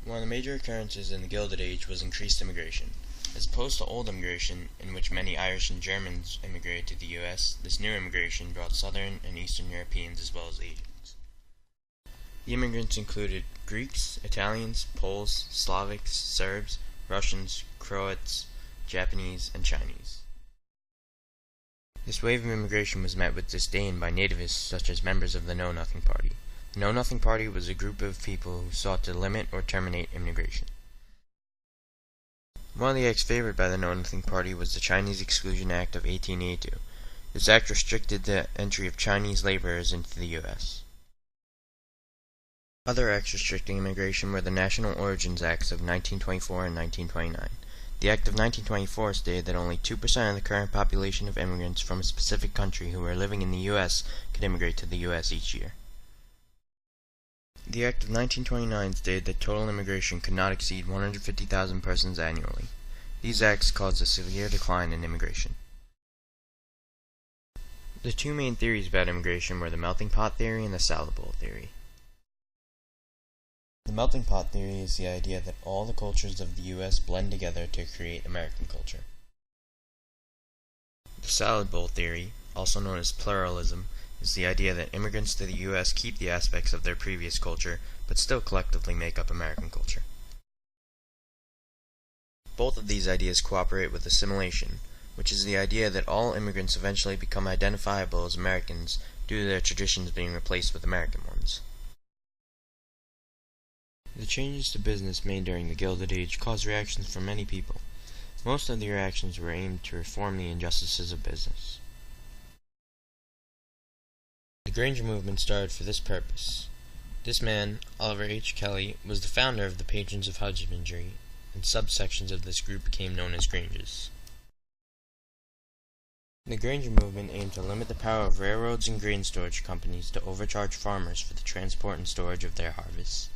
One of the major occurrences in the Gilded Age was increased immigration. As opposed to old immigration, in which many Irish and Germans immigrated to the U.S., this new immigration brought Southern and Eastern Europeans as well as Asians. The immigrants included Greeks, Italians, Poles, Slavics, Serbs, Russians, Croats, Japanese, and Chinese. This wave of immigration was met with disdain by nativists such as members of the Know Nothing Party. The Know Nothing Party was a group of people who sought to limit or terminate immigration. One of the acts favored by the Know Nothing Party was the Chinese Exclusion Act of 1882. This act restricted the entry of Chinese laborers into the U.S. Other acts restricting immigration were the National Origins Acts of 1924 and 1929. The Act of 1924 stated that only 2% of the current population of immigrants from a specific country who were living in the U.S. could immigrate to the U.S. each year. The Act of 1929 stated that total immigration could not exceed 150,000 persons annually. These acts caused a severe decline in immigration. The two main theories about immigration were the melting pot theory and the salad bowl theory. The melting pot theory is the idea that all the cultures of the U.S. blend together to create American culture. The salad bowl theory, also known as pluralism, is the idea that immigrants to the U.S. keep the aspects of their previous culture, but still collectively make up American culture. Both of these ideas cooperate with assimilation, which is the idea that all immigrants eventually become identifiable as Americans due to their traditions being replaced with American ones. The changes to business made during the Gilded Age caused reactions from many people. Most of the reactions were aimed to reform the injustices of business. The Granger movement started for this purpose. This man, Oliver H. Kelly, was the founder of the Patrons of Husbandry, and subsections of this group became known as Grangers. The Granger movement aimed to limit the power of railroads and grain storage companies to overcharge farmers for the transport and storage of their harvest.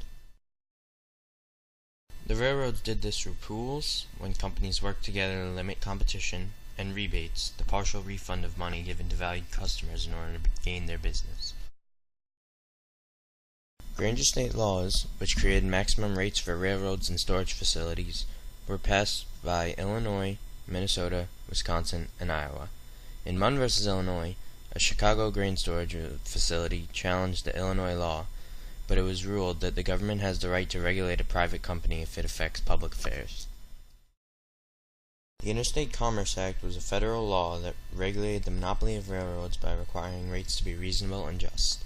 The railroads did this through pools, when companies worked together to limit competition, and rebates, the partial refund of money given to valued customers in order to gain their business. Granger state laws, which created maximum rates for railroads and storage facilities, were passed by Illinois, Minnesota, Wisconsin, and Iowa. In Munn v. Illinois, a Chicago grain storage facility challenged the Illinois law, but it was ruled that the government has the right to regulate a private company if it affects public affairs. The Interstate Commerce Act was a federal law that regulated the monopoly of railroads by requiring rates to be reasonable and just.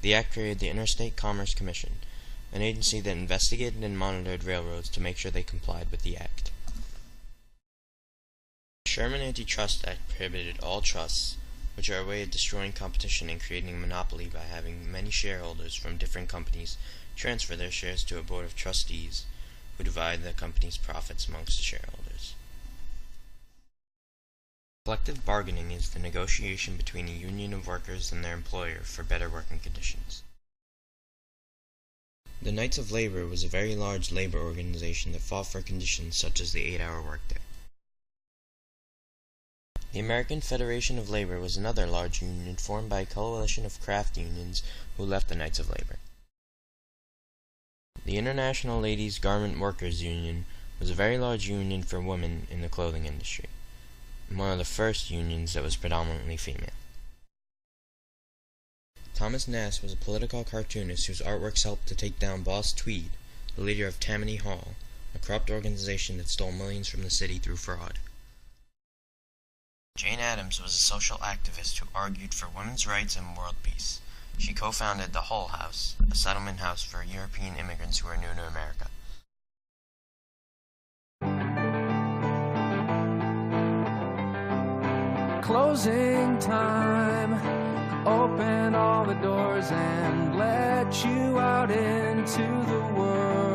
The act created the Interstate Commerce Commission, an agency that investigated and monitored railroads to make sure they complied with the act. The Sherman Antitrust Act prohibited all trusts, which are a way of destroying competition and creating a monopoly by having many shareholders from different companies transfer their shares to a board of trustees who divide the company's profits amongst the shareholders. Collective bargaining is the negotiation between a union of workers and their employer for better working conditions. The Knights of Labor was a very large labor organization that fought for conditions such as the 8-hour workday. The American Federation of Labor was another large union formed by a coalition of craft unions who left the Knights of Labor. The International Ladies Garment Workers Union was a very large union for women in the clothing industry, and one of the first unions that was predominantly female. Thomas Nast was a political cartoonist whose artworks helped to take down Boss Tweed, the leader of Tammany Hall, a corrupt organization that stole millions from the city through fraud. Jane Addams was a social activist who argued for women's rights and world peace. She co-founded the Hull House, a settlement house for European immigrants who were new to America. Closing time. Open all the doors and let you out into the world.